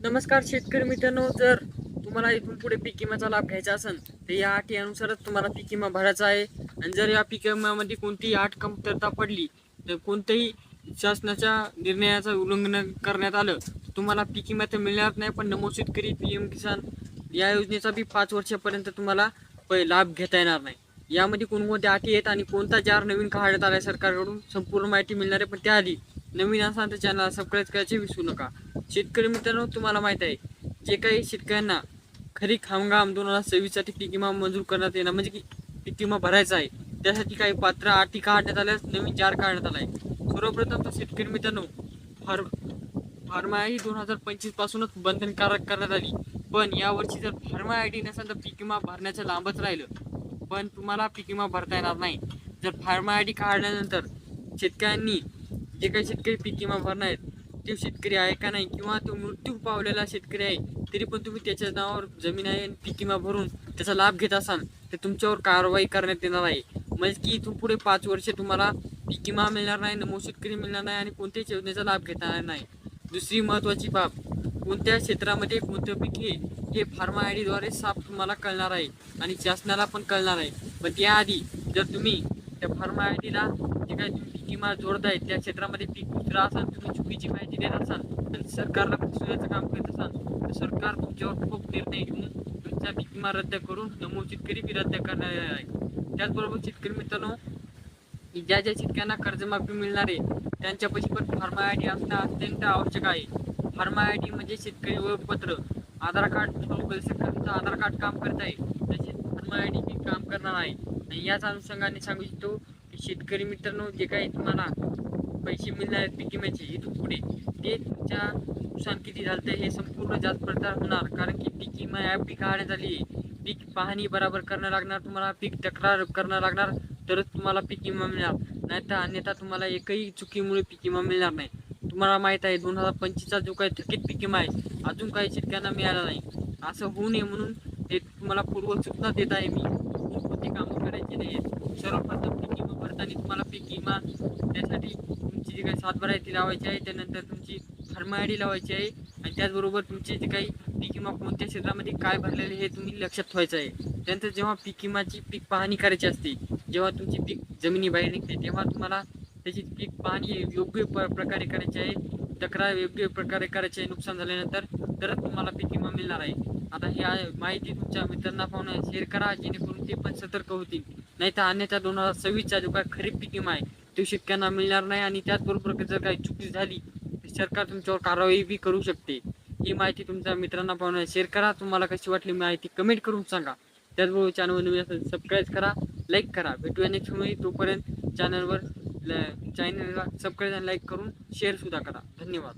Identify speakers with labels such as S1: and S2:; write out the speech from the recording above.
S1: नमस्कार शेतकरी मित्रांनो, जर तुम्हाला इथून पुढे पीक विम्याचा लाभ घ्यायचा असेल तर या अटीनुसारच तुम्हाला पीक विमा भरायचा आहे. आणि जर या पीक विम्यामध्ये कोणतीही अट कमतरता पडली तर कोणत्याही शासनाच्या निर्णयाचं उल्लंघन करण्यात आलं तर तुम्हाला पीक विमा तर मिळणार नाही, पण नमो शेतकरी PM किसान या योजनेचा बी 5 वर्षापर्यंत तुम्हाला लाभ घेता येणार नाही. यामध्ये कोणकोणत्या अटी आहेत आणि कोणता जार नवीन काढण्यात आला आहे सरकारकडून संपूर्ण माहिती मिळणार आहे. पण त्याआधी नवीन असाल तर चॅनलला सबस्क्राईब करायचे विसरू नका. शेतकरी मित्रांनो, तुम्हाला माहीत आहे जे काही शेतकऱ्यांना खरीप हंगाम 2026 साठी पीक विमा मंजूर करण्यात येणार, म्हणजे की पीक विमा भरायचा आहे, त्यासाठी काही पात्र अटी काढण्यात आल्यास नवीन जार काढण्यात आला आहे. सर्वप्रथम तर शेतकरी मित्रांनो, फार्मा ही 2025 पासूनच बंधनकारक करण्यात आली. पण यावर्षी जर फार्मा ID नसेल तर पीक विमा भरण्याचं लांबच राहिलं, पण तुम्हाला पीक विमा भरता येणार नाही. जर फार्मा ID काढल्यानंतर शेतकऱ्यांनी जे काही शेतकरी पीक विमा भरणार आहेत ते शेतकरी आहे का नाही, किंवा तो मृत्यू पावलेला शेतकरी आहे तरी पण तुम्ही त्याच्या नावावर जमीन आहे आणि पीक विमा भरून त्याचा लाभ घेत असाल तर तुमच्यावर कारवाई करण्यात येणार आहे. म्हणजे की इथून पुढे 5 वर्षे तुम्हाला पीक विमा मिळणार नाही, नमो शेतकरी मिळणार नाही आणि कोणत्याच योजनेचा लाभ घेता येणार नाही. दुसरी महत्त्वाची बाब, कोणत्या क्षेत्रामध्ये कोणतं पीक हे फार्मा ID द्वारे साफ तुम्हाला कळणार आहे आणि शासनाला पण कळणार आहे. पण त्याआधी जर तुम्ही त्या फार्मा IDला जे काही तुम्ही पीक विमा जोडताय त्या क्षेत्रामध्ये पीक दुसरं असाल, तुम्ही चुकीची माहिती देत असाल आणि सरकारला फसवण्याचं काम करत असाल तर सरकार तुमच्यावर खूप निर्णय घेऊन तुमचा पीक विमा रद्द करून नमो शेतकरी बी रद्द करणार आहे. त्याचबरोबर शेतकरी मित्रांनो, ज्या शेतकऱ्यांना कर्जमाफी मिळणार आहे त्यांच्यापाशी पण फार्मा ID असणं अत्यंत आवश्यक आहे. फार्मा ID म्हणजे शेतकरी ओळखपत्र. आधार कार्ड तुमचं आधार कार्ड काम करत आहे तसेच फार्मा ID बी काम करणार आहे. आणि याच अनुषंगाने सांगू इच्छितो की शेतकरी मित्रांनो, जे काही तुम्हाला पैसे मिळणार आहेत पीक विम्याचे इथून पुढे, ते तुमच्या नुकसान किती झालं हे संपूर्ण जास्त प्रकार होणार. कारण की पीक विमा ॲप बी काढण्यात आली आहे. पीक पाहणी बरोबर करणं लागणार तुम्हाला, पीक तक्रार करणं लागणार तरच तुम्हाला पीक विमा मिळणार, नाहीतर अन्यथा तुम्हाला एकही चुकीमुळे पीक विमा मिळणार नाही. तुम्हाला माहीत आहे 2025चा जो काही थकीत पीक विमा आहे अजून काही शेतकऱ्यांना मिळाला नाही. असं होऊ नये म्हणून ते तुम्हाला पूर्व सूचना देत आहे मी. कोणती कामं करायची नाही आहेत. सर्वप्रथम पीक विमा भरताना तुम्हाला पीक विमा त्यासाठी तुमची जी काही सातबारा आहे ती लावायची आहे. त्यानंतर तुमची फार्मा ID लावायची आहे आणि त्याचबरोबर तुमचे जे काही पीक विमा कोणत्या क्षेत्रामध्ये काय भरलेले हे तुम्ही लक्षात ठेवायचं आहे. त्यानंतर जेव्हा पीक विमाची पीक पाहणी करायची असते, जेव्हा तुमची पीक जमिनीबाहेर निघते तेव्हा तुम्हाला त्याची पीक पाहणी योग्य प्रकारे करायची आहे, तक्रार योग्य प्रकारे करायची आहे. नुकसान झाल्यानंतर तरच तुम्हाला पीक विमा मिळणार आहे. आता ही माहिती तुमच्या मित्रांना पाहून शेअर करा, जेणेकरून ते पण सतर्क होतील. नाही तर अन्यथा 2026चा जो काही खरीप पीक विमा आहे तो शेतकऱ्यांना मिळणार नाही. आणि त्याचबरोबर जर काही चुकी झाली तर सरकार तुमच्यावर कारवाई बी करू शकते. ही माहिती तुमच्या मित्रांना पाहून शेअर करा. तुम्हाला कशी वाटली माहिती कमेंट करून सांगा. त्याचबरोबर चॅनलवर नवीन असेल सबस्क्राईब करा, लाईक करा. भेटूया नेक्स्ट वेळी. तोपर्यंत चॅनलला सबस्क्राईब आणि लाईक करून शेअर सुद्धा करा. धन्यवाद.